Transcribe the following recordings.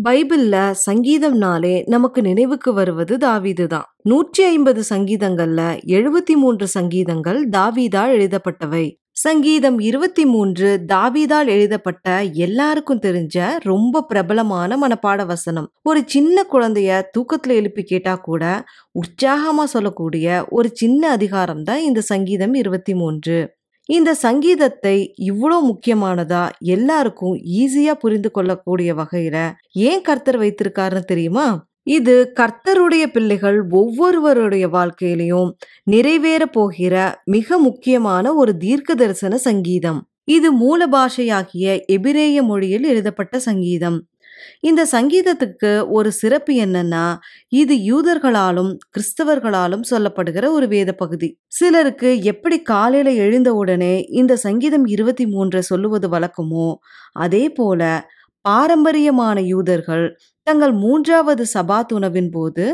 பைபிள்ல சங்கீதம்னாலே நமக்கு நினைவுக்கு வருவது தாவீது தான். 150 சங்கீதங்கள்ல 73 சங்கீதங்கள் தாவீதால் எழுதப்பட்டவை. சங்கீதம் 23 தாவீதால் எழுதப்பட்ட எல்லாருக்கும் தெரிஞ்ச ரொம்ப பிரபலமான மனப்பாட வசனம். ஒரு சின்ன குழந்தைய தூக்கத்துல எழுப்பி கேட்டா கூட உற்சாகமா சொல்லக்கூடிய ஒரு சின்ன அதிகாரம் தான் இந்த சங்கீதம் 23. இந்த சங்கீதத்தை இவ்வளோ முக்கியமானதா எல்லாருக்கும் ஈஸியா புரிந்து கொள்ளக்கூடிய வகையில ஏன் கர்த்தர் வைத்திருக்காருன்னு தெரியுமா? இது கர்த்தருடைய பிள்ளைகள் ஒவ்வொருவருடைய வாழ்க்கையிலையும் நிறைவேற போகிற மிக முக்கியமான ஒரு தீர்க்க தரிசன சங்கீதம். இது மூல பாஷையாகிய எபிரேய மொழியில் எழுதப்பட்ட சங்கீதம். இந்த சங்கீதத்துக்கு ஒரு சிறப்பு என்னன்னா, இது யூதர்களாலும் கிறிஸ்தவர்களாலும் சொல்லப்படுகிற ஒரு வேத பகுதி. சிலருக்கு எப்படி காலையில எழுந்த உடனே இந்த சங்கீதம் 23 சொல்லுவது வழக்கமோ, அதே போல பாரம்பரியமான யூதர்கள் தங்கள் 3வது சபாத் உணவின் போது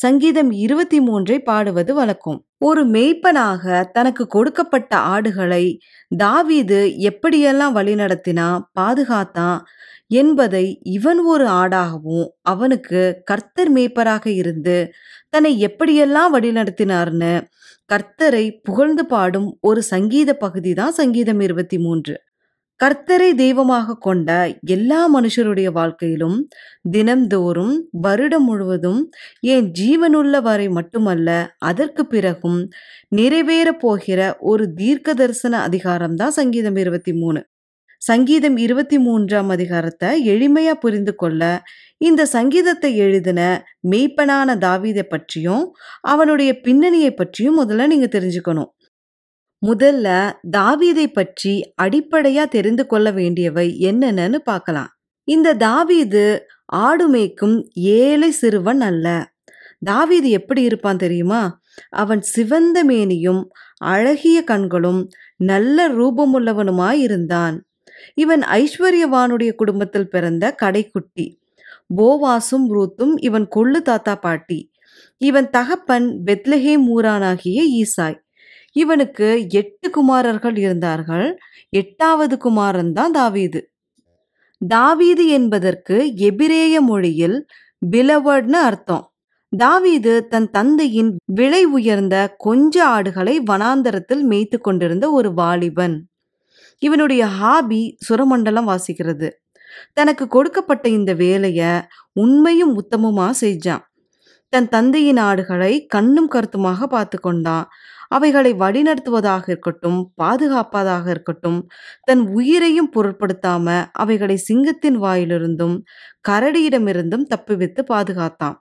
சங்கீதம் 23 பாடுவது வழக்கம். ஒரு மேய்ப்பனாக தனக்கு கொடுக்கப்பட்ட ஆடுகளை தாவீது எப்படியெல்லாம் வழிநடத்தினா பாதுகாத்தான் என்பதை இவன் ஒரு ஆடாகவும் அவனுக்கு கர்த்தர் மேய்ப்பராக இருந்து தன்னை எப்படியெல்லாம் வழிநடத்தினார்னு கர்த்தரை புகழ்ந்து பாடும் ஒரு சங்கீத பகுதி தான் சங்கீதம் 23. கர்த்தரை தெய்வமாக கொண்ட எல்லா மனுஷருடைய வாழ்க்கையிலும் தினம்தோறும் வருடம் முழுவதும் ஏன் ஜீவனுள்ள வரை மட்டுமல்ல அதற்கு பிறகும் நிறைவேற போகிற ஒரு தீர்க்க தரிசன அதிகாரம் தான் சங்கீதம் 23. சங்கீதம் 23ஆம் அதிகாரத்தை எளிமையா புரிந்து கொள்ள இந்த சங்கீதத்தை எழுதின மெய்ப்பனான தாவீதை பற்றியும் அவனுடைய பின்னணியை பற்றியும் முதல்ல நீங்க தெரிஞ்சுக்கணும். முதல்ல தாவீதை பற்றி அடிப்படையா தெரிந்து கொள்ள வேண்டியவை என்னென்னு பார்க்கலாம். இந்த தாவீது ஆடு மேய்க்கும் ஏழை சிறுவன் அல்ல. தாவீது எப்படி இருப்பான் தெரியுமா? அவன் சிவந்த மேனியும் அழகிய கண்களும் நல்ல ரூபமுள்ளவனுமாய் இருந்தான். இவன் ஐஸ்வர்யவானுடைய குடும்பத்தில் பிறந்த கடைக்குட்டி. போவாசும் ரூத்தும் இவன் கொள்ளு தாத்தா பாட்டி. இவன் தகப்பன் பெத்லஹேம் ஊரானாகிய ஈசாய். இவனுக்கு 8 குமாரர்கள் இருந்தார்கள். 8வது குமாரன் தான் தாவீது. தாவீது என்பதற்கு எபிரேய மொழியில் பிலவட்னு அர்த்தம். தாவீது தன் தந்தையின் விலை உயர்ந்த கொஞ்ச ஆடுகளை வனாந்தரத்தில் மேய்த்து கொண்டிருந்த ஒரு வாலிபன். இவனுடைய ஹாபி சுரமண்டலம் வாசிக்கிறது. தனக்கு கொடுக்கப்பட்ட இந்த வேலைய உண்மையும் உத்தமமா செஞ்சான். தன் தந்தையின் ஆடுகளை கண்ணும் கருத்துமாக பார்த்து கொண்டான். அவைகளை வழிநடத்துவதாக இருக்கட்டும், பாதுகாப்பதாக இருக்கட்டும், தன் உயிரையும் பொருட்படுத்தாம அவைகளை சிங்கத்தின் வாயிலிருந்தும் கரடியிடமிருந்தும் தப்புவித்து பாதுகாத்தான்.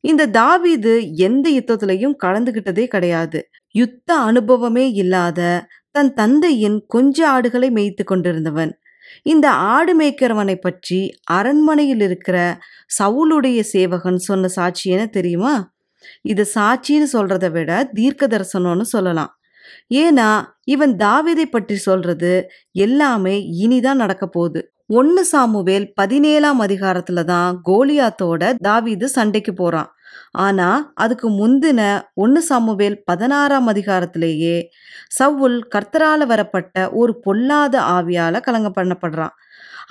இந்த தாவீது எந்த யுத்தத்திலையும் கலந்துகிட்டதே கிடையாது. யுத்த அனுபவமே இல்லாத தன் தந்தையின் கொஞ்ச ஆடுகளை மேய்த்து கொண்டிருந்தவன். இந்த ஆடு மேய்க்கிறவனை பற்றி அரண்மனையில் இருக்கிற சவுலுடைய சேவகன் சொன்ன சாட்சி என்ன தெரியுமா? இது சாட்சின்னு சொல்றதை விட தீர்க்க தரிசனம்னு சொல்லலாம். ஏன்னா இவன் தாவீதை பற்றி சொல்றது எல்லாமே இனிதான் நடக்க போகுது. 1 சாமுவேல் 17ஆம் அதிகாரத்துல தான் கோலியாத்தோட தாவீது சண்டைக்கு போறான். ஆனா அதுக்கு முந்தின 1 சாமுவேல் 16ஆம் அதிகாரத்திலேயே சவுல் கர்த்தரால வரப்பட்ட ஒரு பொல்லாத ஆவியால கலங்க பண்ணப்படுறான்.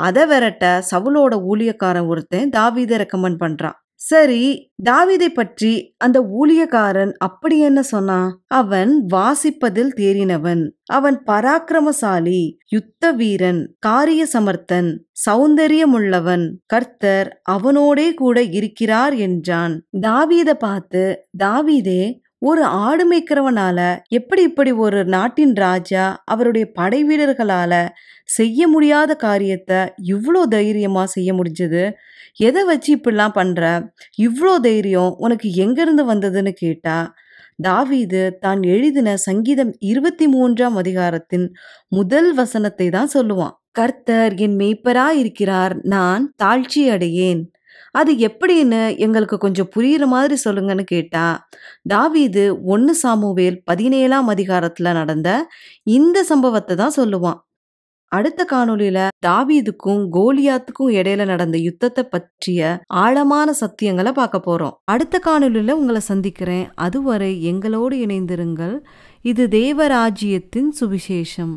அதை விரட்ட சவுலோட ஊழியக்காரன் ஒருத்தன் தாவீதை ரெக்கமெண்ட் பண்றான். சரி, தாவீதை பற்றி அந்த ஊழியக்காரன் அப்படி என்ன சொன்னான்? அவன் வாசிப்பதில் தேறினவன், அவன் பராக்கிரமசாலி, யுத்த வீரன், காரிய சமர்த்தன், சௌந்தரியமுள்ளவன், கர்த்தர் அவனோடே கூட இருக்கிறார் என்றான். தாவீதை பார்த்து, தாவீதே, ஒரு ஆடு மேய்க்கிறவனால எப்படி இப்படி ஒரு நாட்டின் ராஜா அவருடைய படை வீரர்களால செய்ய முடியாத காரியத்தை இவ்வளோ தைரியமா செய்ய முடிஞ்சது? எதை வச்சு இப்படிலாம் பண்ற? இவ்வளோ தைரியம் உனக்கு எங்கிருந்து வந்ததுன்னு கேட்டா, தாவீது தான் எழுதின சங்கீதம் 23ஆம் அதிகாரத்தின் முதல் வசனத்தை தான் சொல்லுவான். கர்த்தர் என் மேய்ப்பராய் இருக்கிறார், நான் தாழ்ச்சி அடையேன். அது எப்படின்னு எங்களுக்கு கொஞ்சம் புரியுற மாதிரி சொல்லுங்கன்னு கேட்டா, தாவீது 1 சாமுவேல் 17ஆம் அதிகாரத்துல நடந்த இந்த சம்பவத்தை தான் சொல்லுவான். அடுத்த காணொளியில தாவீதுக்கும் கோலியாத்துக்கும் இடையில நடந்த யுத்தத்தை பற்றிய ஆழமான சத்தியங்களை பார்க்க போறோம். அடுத்த காணொளியில உங்களை சந்திக்கிறேன். அதுவரை எங்களோடு இணைந்திருங்கள். இது தேவராஜ்யத்தின் சுவிசேஷம்.